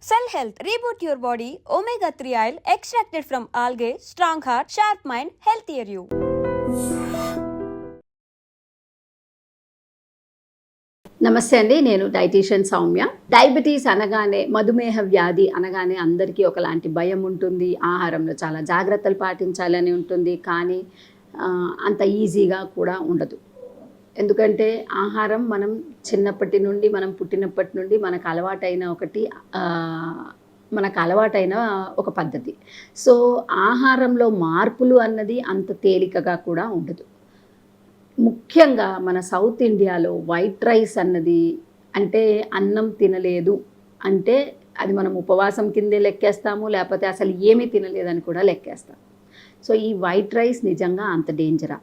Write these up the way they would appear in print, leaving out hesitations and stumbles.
Cell Health, reboot your body, omega-3 oil extracted from algae, strong heart, sharp mind, healthier you. నమస్తే అండి, నేను dietitian Soumya. Diabetes అనగానే, మధుమేహ వ్యాధి అనగానే అందరికీ ఒకలాంటి భయం ఉంటుంది. ఆహారంలో చాలా జాగ్రత్తలు పాటించాలని ఉంటుంది, కానీ అంత ఈజీగా కూడా ఉండదు. ఎందుకంటే ఆహారం మనం చిన్నప్పటి నుండి, మనం పుట్టినప్పటి నుండి మనకు అలవాటైన ఒక పద్ధతి. సో ఆహారంలో మార్పులు అన్నది అంత తేలికగా కూడా ఉండదు. ముఖ్యంగా మన సౌత్ ఇండియాలో వైట్ రైస్ అన్నది, అంటే అన్నం తినలేదు అంటే అది మనం ఉపవాసం కిందే లెక్కేస్తాము, లేకపోతే అసలు ఏమీ తినలేదని కూడా లెక్కేస్తాం. సో ఈ వైట్ రైస్ నిజంగా అంత డేంజరా?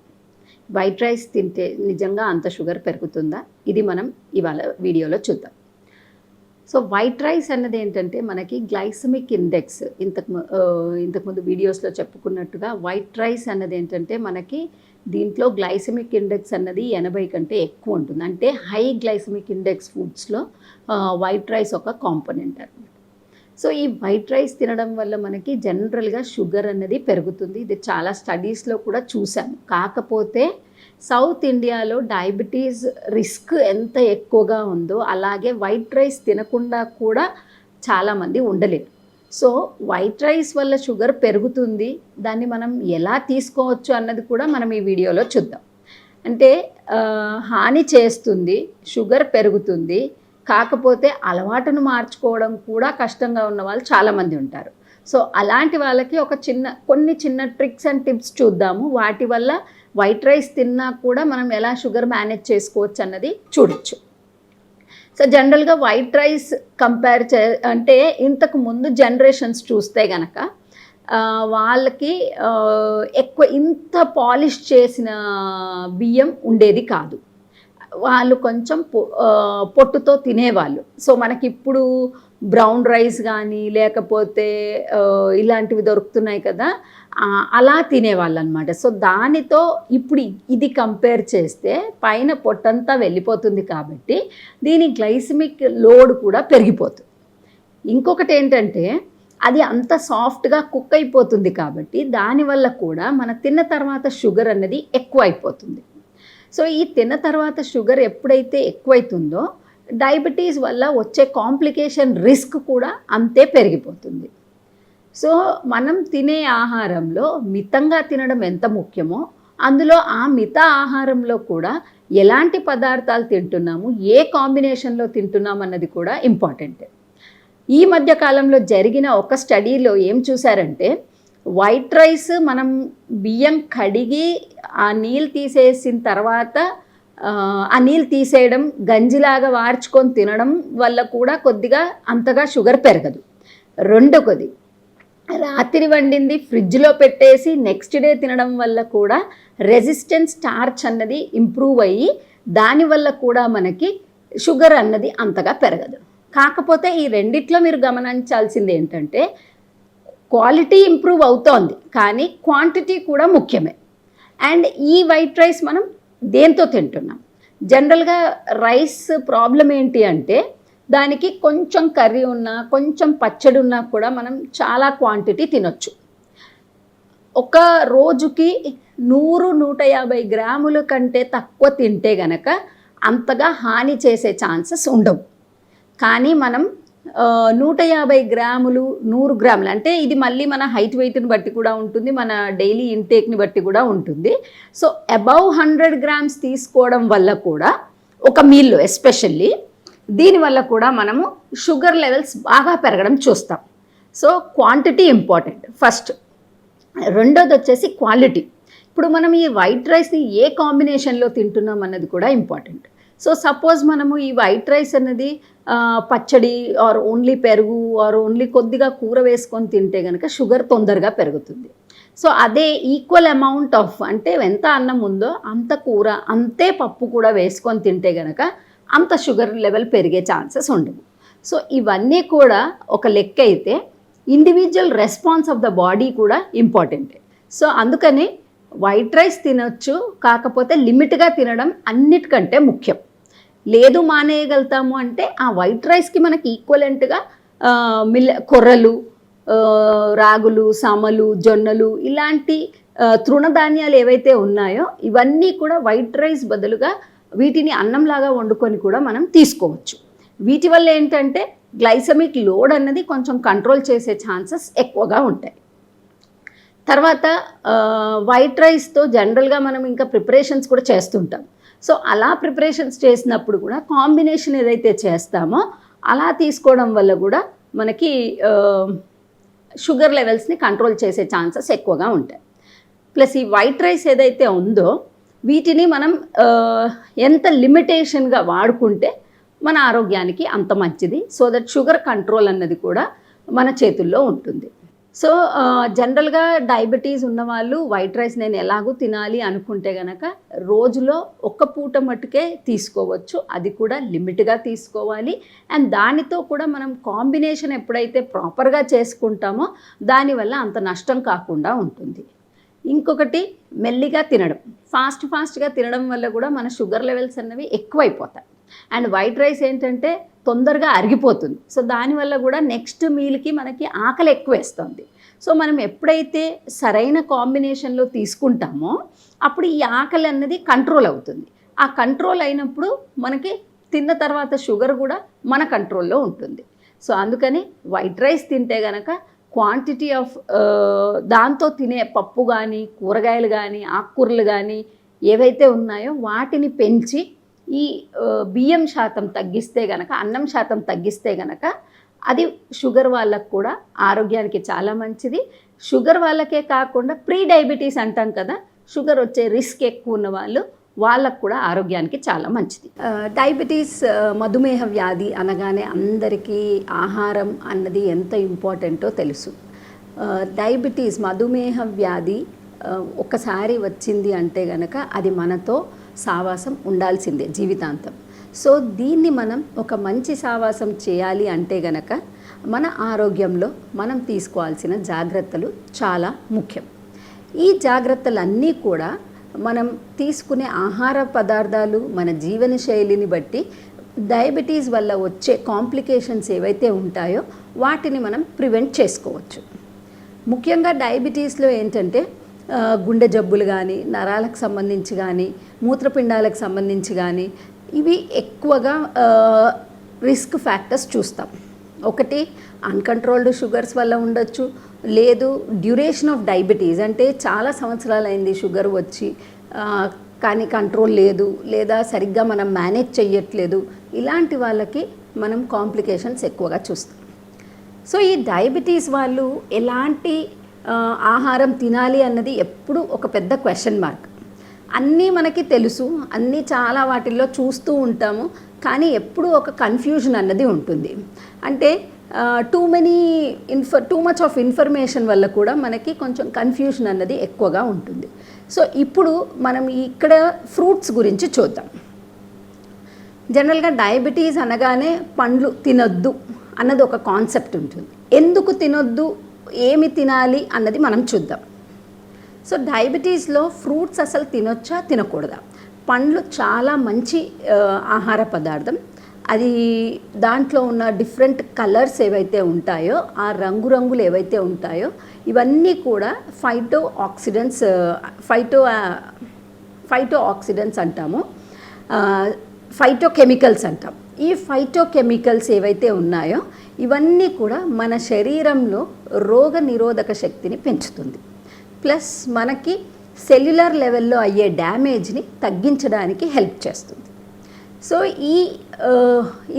వైట్ రైస్ తింటే నిజంగా అంత షుగర్ పెరుగుతుందా? ఇది మనం ఇవాళ వీడియోలో చూద్దాం. సో వైట్ రైస్ అన్నది ఏంటంటే, మనకి గ్లైసమిక్ ఇండెక్స్ ఇంతకుముందు వీడియోస్లో చెప్పుకున్నట్టుగా వైట్ రైస్ అన్నది ఏంటంటే, మనకి దీంట్లో గ్లైసమిక్ ఇండెక్స్ అన్నది 80 కంటే ఎక్కువ ఉంటుంది. అంటే హై గ్లైసమిక్ ఇండెక్స్ ఫుడ్స్లో వైట్ రైస్ ఒక కాంపోనెంట్ అన్నమాట. సో ఈ వైట్ రైస్ తినడం వల్ల మనకి జనరల్గా షుగర్ అన్నది పెరుగుతుంది. ఇది చాలా స్టడీస్లో కూడా చూసాము. కాకపోతే సౌత్ ఇండియాలో డయాబెటీస్ రిస్క్ ఎంత ఎక్కువగా ఉందో, అలాగే వైట్ రైస్ తినకుండా కూడా చాలామంది ఉండలేరు. సో వైట్ రైస్ వల్ల షుగర్ పెరుగుతుంది, దాన్ని మనం ఎలా తీసుకోవచ్చు అన్నది కూడా మనం ఈ వీడియోలో చూద్దాం. అంటే హాని చేస్తుంది, షుగర్ పెరుగుతుంది, కాకపోతే అలవాటును మార్చుకోవడం కూడా కష్టంగా ఉన్న వాళ్ళు చాలామంది ఉంటారు. సో అలాంటి వాళ్ళకి కొన్ని చిన్న ట్రిక్స్ అండ్ టిప్స్ చూద్దాము. వాటి వల్ల వైట్ రైస్ తిన్నా కూడా మనం ఎలా షుగర్ మేనేజ్ చేసుకోవచ్చు అన్నది చూడొచ్చు. సో జనరల్గా వైట్ రైస్ అంటే ఇంతకు ముందు జనరేషన్స్ చూస్తే గనక వాళ్ళకి ఎక్కువ ఇంత పాలిష్ చేసిన బియ్యం ఉండేది కాదు. వాళ్ళు కొంచెం పొట్టుతో తినేవాళ్ళు. సో మనకి ఇప్పుడు బ్రౌన్ రైస్ కానీ లేకపోతే ఇలాంటివి దొరుకుతున్నాయి కదా, అలా తినేవాళ్ళు అనమాట. సో దానితో ఇప్పుడు ఇది కంపేర్ చేస్తే పైన పొట్టంతా వెళ్ళిపోతుంది, కాబట్టి దీని గ్లైసమిక్ లోడ్ కూడా పెరిగిపోతుంది. ఇంకొకటి ఏంటంటే, అది అంత సాఫ్ట్గా కుక్ అయిపోతుంది, కాబట్టి దానివల్ల కూడా మన తిన్న తర్వాత షుగర్ అన్నది ఎక్కువ అయిపోతుంది. సో ఈ తిన్న తర్వాత షుగర్ ఎప్పుడైతే ఎక్కువైతుందో, డయాబెటీస్ వల్ల వచ్చే కాంప్లికేషన్ రిస్క్ కూడా అంతే పెరిగిపోతుంది. సో మనం తినే ఆహారంలో మితంగా తినడం ఎంత ముఖ్యమో, అందులో ఆ మిత ఆహారంలో కూడా ఎలాంటి పదార్థాలు తింటున్నాము, ఏ కాంబినేషన్లో తింటున్నాం అన్నది కూడా ఇంపార్టెంట్. ఈ మధ్య కాలంలో జరిగిన ఒక స్టడీలో ఏం చూసారంటే, వైట్ రైస్ మనం బియ్యం కడిగి ఆ నీళ్ళు తీసేసిన తర్వాత ఆ నీళ్ళు తీసేయడం, గంజిలాగా వార్చుకొని తినడం వల్ల కూడా కొద్దిగా అంతగా షుగర్ పెరగదు. రెండోది, రాత్రి వండింది ఫ్రిడ్జ్లో పెట్టేసి నెక్స్ట్ డే తినడం వల్ల కూడా రెసిస్టెన్స్ స్టార్చ్ అన్నది ఇంప్రూవ్ అయ్యి దానివల్ల కూడా మనకి షుగర్ అన్నది అంతగా పెరగదు. కాకపోతే ఈ రెండిట్లో మీరు గమనించాల్సింది ఏంటంటే, క్వాలిటీ ఇంప్రూవ్ అవుతోంది, కానీ క్వాంటిటీ కూడా ముఖ్యమే. అండ్ ఈ వైట్ రైస్ మనం దేంతో తింటున్నాం? జనరల్గా రైస్ ప్రాబ్లం ఏంటి అంటే, దానికి కొంచెం కర్రీ ఉన్నా, కొంచెం పచ్చడి ఉన్నా కూడా మనం చాలా క్వాంటిటీ తినొచ్చు. ఒక రోజుకి 100-150 గ్రాముల కంటే తక్కువ తింటే గనక అంతగా హాని చేసే ఛాన్సెస్ ఉండవు. కానీ మనం 150 గ్రాములు, 100 గ్రాములు, అంటే ఇది మళ్ళీ మన హైట్ వెయిట్ని బట్టి కూడా ఉంటుంది, మన డైలీ ఇంటేక్ని బట్టి కూడా ఉంటుంది. సో అబౌవ్ 100 గ్రామ్స్ తీసుకోవడం వల్ల కూడా, ఒక మీల్లో ఎస్పెషల్లీ దీనివల్ల కూడా మనము షుగర్ లెవెల్స్ బాగా పెరగడం చూస్తాం. So quantity important first. రెండోది వచ్చేసి క్వాలిటీ. ఇప్పుడు మనం ఈ వైట్ రైస్ని ఏ కాంబినేషన్లో తింటున్నాం అన్నది కూడా ఇంపార్టెంట్. సో సపోజ్ మనము ఈ వైట్ రైస్ అన్నది పచ్చడి ఆర్ ఓన్లీ పెరుగు ఆర్ ఓన్లీ కొద్దిగా కూర వేసుకొని తింటే కనుక షుగర్ తొందరగా పెరుగుతుంది. సో అదే ఈక్వల్ అమౌంట్ ఆఫ్, అంటే ఎంత అన్నం ఉందో అంత కూర, అంతే పప్పు కూడా వేసుకొని తింటే కనుక అంత షుగర్ లెవెల్ పెరిగే ఛాన్సెస్ ఉండవు. సో ఇవన్నీ కూడా ఒక లెక్క అయితే, individual response of the body కూడా ఇంపార్టెంటే. సో అందుకని వైట్ రైస్ తినొచ్చు, కాకపోతే లిమిట్గా తినడం అన్నిటికంటే ముఖ్యం. లేదు మానేయగలుగుతాము అంటే, ఆ వైట్ రైస్కి మనకి ఈక్వలెంట్గా కొర్రలు, రాగులు, సమలు, జొన్నలు ఇలాంటి తృణధాన్యాలు ఏవైతే ఉన్నాయో ఇవన్నీ కూడా వైట్ రైస్ బదులుగా వీటిని అన్నంలాగా వండుకొని కూడా మనం తీసుకోవచ్చు. వీటి వల్ల ఏంటంటే గ్లైసమిక్ లోడ్ అన్నది కొంచెం కంట్రోల్ చేసే ఛాన్సెస్ ఎక్కువగా ఉంటాయి. తర్వాత వైట్ రైస్తో జనరల్గా మనం ఇంకా ప్రిపరేషన్స్ కూడా చేస్తుంటాం. సో అలా ప్రిపరేషన్స్ చేసినప్పుడు కూడా కాంబినేషన్ ఏదైతే చేస్తామో అలా తీసుకోవడం వల్ల కూడా మనకి షుగర్ లెవెల్స్ని కంట్రోల్ చేసే ఛాన్సెస్ ఎక్కువగా ఉంటాయి. ప్లస్ ఈ వైట్ రైస్ ఏదైతే ఉందో వీటిని మనం ఎంత లిమిటేషన్గా వాడుకుంటే మన ఆరోగ్యానికి అంత మంచిది. సో దట్ షుగర్ కంట్రోల్ అన్నది కూడా మన చేతుల్లో ఉంటుంది. సో జనరల్గా డయాబెటీస్ ఉన్నవాళ్ళు వైట్ రైస్ నేను ఎలాగూ తినాలి అనుకుంటే కనుక రోజులో ఒక్క పూట మట్టుకే తీసుకోవచ్చు. అది కూడా లిమిట్గా తీసుకోవాలి. అండ్ దానితో కూడా మనం కాంబినేషన్ ఎప్పుడైతే ప్రాపర్గా చేసుకుంటామో దానివల్ల అంత నష్టం కాకుండా ఉంటుంది. ఇంకొకటి మెల్లిగా తినడం, ఫాస్ట్గా తినడం వల్ల కూడా మన షుగర్ లెవెల్స్ అన్నవి ఎక్కువైపోతాయి. అండ్ వైట్ రైస్ ఏంటంటే తొందరగా అరిగిపోతుంది. సో దానివల్ల కూడా నెక్స్ట్ మీల్కి మనకి ఆకలి ఎక్కువ వేస్తుంది. సో మనం ఎప్పుడైతే సరైన కాంబినేషన్లో తీసుకుంటామో అప్పుడు ఈ ఆకలి అన్నది కంట్రోల్ అవుతుంది. ఆ కంట్రోల్ అయినప్పుడు మనకి తిన్న తర్వాత షుగర్ కూడా మన కంట్రోల్లో ఉంటుంది. సో అందుకని వైట్ రైస్ తింటే కనుక క్వాంటిటీ ఆఫ్ దాంతో తినే పప్పు కానీ, కూరగాయలు కానీ, ఆకుకూరలు కానీ ఏవైతే ఉన్నాయో వాటిని పెంచి ఈ బియ్యం శాతం తగ్గిస్తే గనక, అన్నం శాతం తగ్గిస్తే గనక అది షుగర్ వాళ్ళకు కూడా ఆరోగ్యానికి చాలా మంచిది. షుగర్ వాళ్ళకే కాకుండా ప్రీ డయాబెటీస్ అంటాం కదా, షుగర్ వచ్చే రిస్క్ ఎక్కువ ఉన్న వాళ్ళకు కూడా ఆరోగ్యానికి చాలా మంచిది. డయాబెటీస్, మధుమేహ వ్యాధి అనగానే అందరికీ ఆహారం అన్నది ఎంత ఇంపార్టెంటో తెలుసు. డయాబెటీస్, మధుమేహ వ్యాధి ఒకసారి వచ్చింది అంటే గనక అది మనతో సావాసం ఉండాల్సిందే జీవితాంతం. సో దీన్ని మనం ఒక మంచి సావాసం చేయాలి అంటే గనక మన ఆరోగ్యంలో మనం తీసుకోవాల్సిన జాగ్రత్తలు చాలా ముఖ్యం. ఈ జాగ్రత్తలన్నీ కూడా మనం తీసుకునే ఆహార పదార్థాలు, మన జీవన శైలిని బట్టి డయాబెటీస్ వల్ల వచ్చే కాంప్లికేషన్స్ ఏవైతే ఉంటాయో వాటిని మనం ప్రివెంట్ చేసుకోవచ్చు. ముఖ్యంగా డయాబెటీస్లో ఏంటంటే గుండె జబ్బులు కానీ, నరాలకు సంబంధించి కానీ, మూత్రపిండాలకు సంబంధించి కానీ ఇవి ఎక్కువగా రిస్క్ ఫ్యాక్టర్స్ చూస్తాం. ఒకటి అన్కంట్రోల్డ్ షుగర్స్ వల్ల ఉండొచ్చు, లేదు డ్యూరేషన్ ఆఫ్ డయాబెటీస్ అంటే చాలా సంవత్సరాలైంది షుగర్ వచ్చి కానీ కంట్రోల్ లేదు, లేదా సరిగ్గా మనం మేనేజ్ చెయ్యట్లేదు, ఇలాంటి వాళ్ళకి మనం కాంప్లికేషన్స్ ఎక్కువగా చూస్తాం. సో ఈ డయాబెటీస్ వాళ్ళు ఎలాంటి ఆహారం తినాలి అన్నది ఎప్పుడు ఒక పెద్ద క్వశ్చన్ మార్క్. అన్నీ మనకి తెలుసు, అన్నీ చాలా వాటిల్లో చూస్తూ ఉంటాము, కానీ ఎప్పుడు ఒక కన్ఫ్యూజన్ అన్నది ఉంటుంది. అంటే టూ మచ్ ఆఫ్ ఇన్ఫర్మేషన్ వల్ల కూడా మనకి కొంచెం కన్ఫ్యూజన్ అన్నది ఎక్కువగా ఉంటుంది. సో ఇప్పుడు మనం ఇక్కడ ఫ్రూట్స్ గురించి చూద్దాం. జనరల్గా డయాబెటీస్ అనగానే పండ్లు తినొద్దు అన్నది ఒక కాన్సెప్ట్ ఉంటుంది. ఎందుకు తినొద్దు, ఏమి తినాలి అన్నది మనం చూద్దాం. సో డయాబెటీస్లో ఫ్రూట్స్ అసలు తినొచ్చా తినకూడదా? పండ్లు చాలా మంచి ఆహార పదార్థం. అది దాంట్లో ఉన్న డిఫరెంట్ కలర్స్ ఏవైతే ఉంటాయో, ఆ రంగురంగులు ఏవైతే ఉంటాయో ఇవన్నీ కూడా ఫైటో ఆక్సిడెంట్స్ అంటాము, ఫైటోకెమికల్స్ అంటాం. ఈ ఫైటోకెమికల్స్ ఏవైతే ఉన్నాయో ఇవన్నీ కూడా మన శరీరంలో రోగ నిరోధక శక్తిని పెంచుతుంది. ప్లస్ మనకి సెల్యులర్ లెవెల్లో అయ్యే డ్యామేజ్ని తగ్గించడానికి హెల్ప్ చేస్తుంది. సో ఈ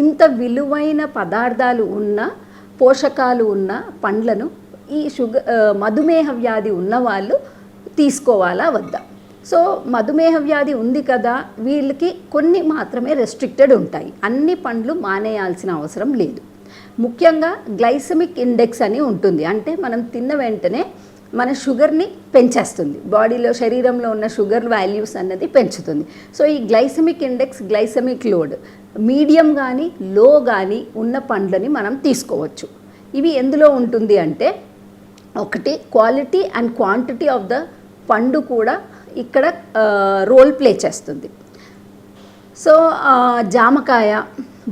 ఇంత విలువైన పదార్థాలు ఉన్న, పోషకాలు ఉన్న పండ్లను ఈ మధుమేహ వ్యాధి ఉన్నవాళ్ళు తీసుకోవాలా వద్దా? సో మధుమేహ వ్యాధి ఉంది కదా, వీళ్ళకి కొన్ని మాత్రమే రెస్ట్రిక్టెడ్ ఉంటాయి, అన్ని పండ్లు మానేయాల్సిన అవసరం లేదు. ముఖ్యంగా గ్లైసెమిక్ ఇండెక్స్ అని ఉంటుంది, అంటే మనం తిన్న వెంటనే మన షుగర్ని పెంచేస్తుంది, బాడీలో శరీరంలో ఉన్న షుగర్ వాల్యూస్ అన్నది పెంచుతుంది. సో ఈ glycemic index, glycemic load medium కానీ లో కానీ ఉన్న పండ్లని మనం తీసుకోవచ్చు. ఇవి ఎందులో ఉంటుంది అంటే, ఒకటి quality and quantity of the పండు కూడా ఇక్కడ రోల్ ప్లే చేస్తుంది. సో జామకాయ,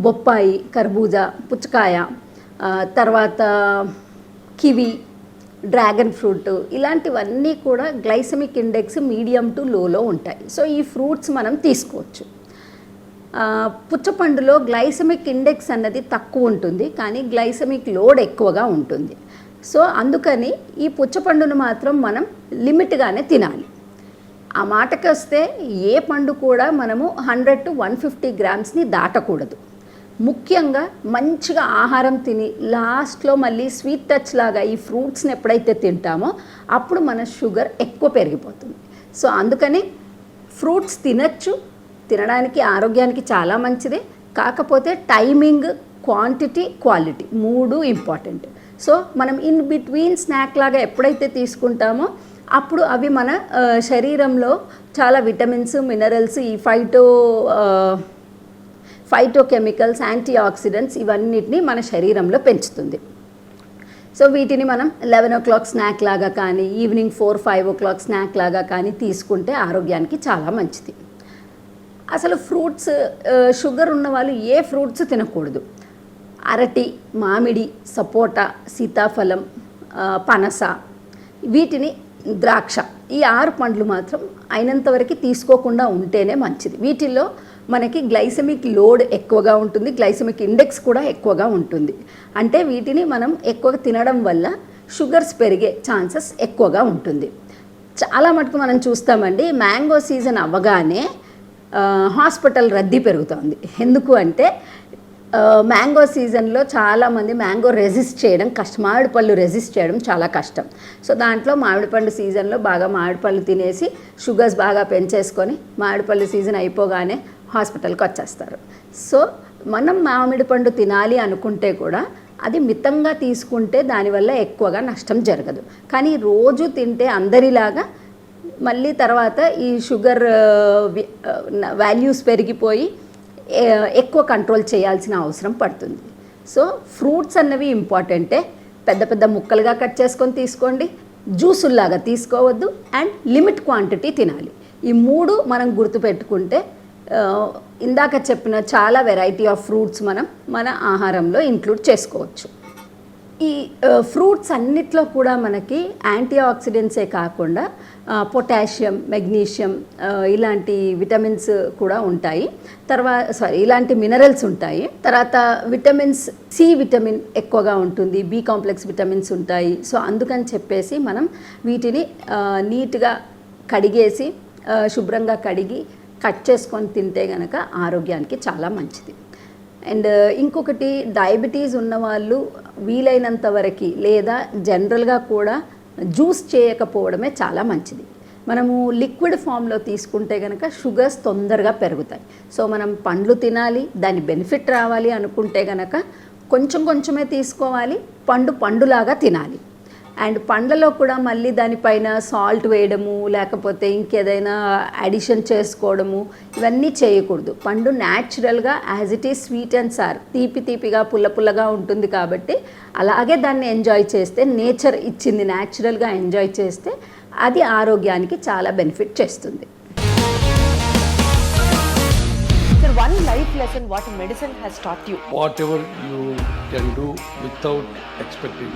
బొప్పాయి, కర్బూజా, పుచ్చకాయ, తర్వాత కివి, డ్రాగన్ ఫ్రూట్, ఇలాంటివన్నీ కూడా గ్లైసెమిక్ ఇండెక్స్ మీడియం టు లోలో ఉంటాయి. సో ఈ ఫ్రూట్స్ మనం తీసుకోవచ్చు. పుచ్చపండులో గ్లైసెమిక్ ఇండెక్స్ అన్నది తక్కువ ఉంటుంది, కానీ గ్లైసెమిక్ లోడ్ ఎక్కువగా ఉంటుంది. సో అందుకని ఈ పుచ్చపండును మాత్రం మనం లిమిట్గానే తినాలి. ఆ మాటకి వస్తే ఏ పండు కూడా మనము 100 to 150 గ్రామ్స్ని దాటకూడదు. ముఖ్యంగా మంచిగా ఆహారం తిని లాస్ట్లో మళ్ళీ స్వీట్ టచ్ లాగా ఈ ఫ్రూట్స్ని ఎప్పుడైతే తింటామో అప్పుడు మన షుగర్ ఎక్కువ పెరిగిపోతుంది. సో అందుకని ఫ్రూట్స్ తినచ్చు, తినడానికి ఆరోగ్యానికి చాలా మంచిదే. కాకపోతే timing, quantity, quality 3 important. So మనం ఇన్ బిట్వీన్ స్నాక్ లాగా ఎప్పుడైతే తీసుకుంటామో అప్పుడు అవి మన శరీరంలో చాలా విటమిన్స్, మినరల్స్, ఈ ఫైటోకెమికల్స్, యాంటీ ఆక్సిడెంట్స్ ఇవన్నిటిని మన శరీరంలో పెంచుతుంది. సో వీటిని మనం 11 o'clock స్నాక్ లాగా కానీ, ఈవినింగ్ 4-5 o'clock స్నాక్ లాగా కానీ తీసుకుంటే ఆరోగ్యానికి చాలా మంచిది. అసలు ఫ్రూట్స్, షుగర్ ఉన్న వాళ్ళు ఏ ఫ్రూట్స్ తినకూడదు. అరటి, మామిడి, సపోటా, సీతాఫలం, పనస, వీటిని ద్రాక్ష, ఈ 6 పండ్లు మాత్రం అయినంతవరకు తీసుకోకుండా ఉంటేనే మంచిది. వీటిల్లో మనకి గ్లైసెమిక్ లోడ్ ఎక్కువగా ఉంటుంది, గ్లైసెమిక్ ఇండెక్స్ కూడా ఎక్కువగా ఉంటుంది. అంటే వీటిని మనం ఎక్కువగా తినడం వల్ల షుగర్స్ పెరిగే ఛాన్సెస్ ఎక్కువగా ఉంటుంది. చాలా మటుకు మనం చూస్తామండి, మ్యాంగో సీజన్ అవ్వగానే హాస్పిటల్ రద్దీ పెరుగుతుంది. ఎందుకు అంటే మ్యాంగో సీజన్లో చాలామంది మ్యాంగో రెసిస్ట్ చేయడం కష్టం, మామిడి పళ్ళు రెసిస్ట్ చేయడం చాలా కష్టం. సో దాంట్లో మామిడి పండు సీజన్లో బాగా మామిడి పళ్ళు తినేసి షుగర్స్ బాగా పెంచేసుకొని మామిడి పళ్ళు సీజన్ అయిపోగానే హాస్పిటల్కి వచ్చేస్తారు. సో మనం మామిడి పండు తినాలి అనుకుంటే కూడా అది మితంగా తీసుకుంటే దానివల్ల ఎక్కువగా నష్టం జరగదు. కానీ రోజు తింటే అందరిలాగా మళ్ళీ తర్వాత ఈ షుగర్ వాల్యూస్ పెరిగిపోయి ఎక్కువ కంట్రోల్ చేయాల్సిన అవసరం పడుతుంది. సో ఫ్రూట్స్ అన్నవి ఇంపార్టెంటే. పెద్ద పెద్ద ముక్కలుగా కట్ చేసుకొని తీసుకోండి, జ్యూసుల్లాగా తీసుకోవద్దు, అండ్ లిమిట్ క్వాంటిటీ తినాలి. ఈ 3 మనం గుర్తుపెట్టుకుంటే ఇందాక చెప్పిన చాలా వెరైటీ ఆఫ్ ఫ్రూట్స్ మనం మన ఆహారంలో ఇంక్లూడ్ చేసుకోవచ్చు. ఈ ఫ్రూట్స్ అన్నిట్లో కూడా మనకి యాంటీ ఆక్సిడెంట్సే కాకుండా పొటాషియం, మెగ్నీషియం, ఇలాంటి విటమిన్స్ కూడా ఉంటాయి. ఇలాంటి మినరల్స్ ఉంటాయి. తర్వాత విటమిన్స్, సి విటమిన్ ఎక్కువగా ఉంటుంది, బి కాంప్లెక్స్ విటమిన్స్ ఉంటాయి. సో అందుకని చెప్పేసి మనం వీటిని నీట్గా కడిగేసి, శుభ్రంగా కడిగి కట్ చేసుకొని తింటే కనుక ఆరోగ్యానికి చాలా మంచిది. అండ్ ఇంకొకటి, డయాబెటీస్ ఉన్నవాళ్ళు వీలైనంత వరకు లేదా జనరల్గా కూడా జ్యూస్ చేయకపోవడమే చాలా మంచిది. మనము లిక్విడ్ ఫామ్లో తీసుకుంటే కనుక షుగర్స్ తొందరగా పెరుగుతాయి. సో మనం పండ్లు తినాలి, దాని బెనిఫిట్ రావాలి అనుకుంటే కనుక కొంచెం కొంచెమే తీసుకోవాలి, పండులాగా తినాలి. అండ్ పండ్లలో కూడా మళ్ళీ దానిపైన సాల్ట్ వేయడము, లేకపోతే ఇంకేదైనా అడిషన్ చేసుకోవడము, ఇవన్నీ చేయకూడదు. పండు న్యాచురల్గా as it is sweet and sir, తీపిగా పుల్లగా ఉంటుంది కాబట్టి అలాగే దాన్ని ఎంజాయ్ చేస్తే, నేచర్ ఇచ్చింది న్యాచురల్గా ఎంజాయ్ చేస్తే అది ఆరోగ్యానికి చాలా బెనిఫిట్ చేస్తుంది. Sir, one life lesson what medicine has taught you. Whatever you can do without expecting.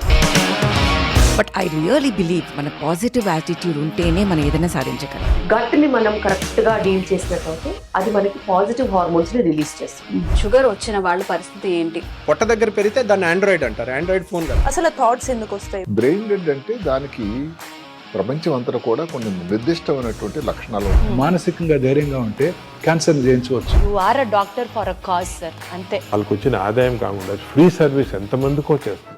But I really believe మన పాజిటివ్ యాటిట్యూడ్ ఉంటేనే మనం ఏదైనా సాధించగలం. గట్ని మనం కరెక్ట్గా డీల్ చేసినట్లయితే అది మనకి పాజిటివ్ హార్మోన్స్ని రిలీజ్ చేస్తుంది. షుగర్ వచ్చిన వాళ్ళ పరిస్థితి ఏంటి? పొట్ట దగ్గర పెరిగితే దాన్ని ఆండ్రాయిడ్ అంటారు, ఆండ్రాయిడ్ ఫోన్ కదా. అసలు థాట్స్ ఎందుకు వస్తాయి? బ్రెయిన్ డెడ్ అంటే దానికి ప్రపంచం అంతా కూడా కొన్ని నిర్దిష్టమైనటువంటి లక్షణాలు ఉంటాయి. మానసికంగా ధైర్యంగా ఉంటే క్యాన్సర్ జయించవచ్చు. You are a doctor for a cause sir, అంతే. వాళ్ళకి వచ్చిన ఆదాయం కాకుండా ఫ్రీ సర్వీస్ ఎంతమందికో చేస్తారు.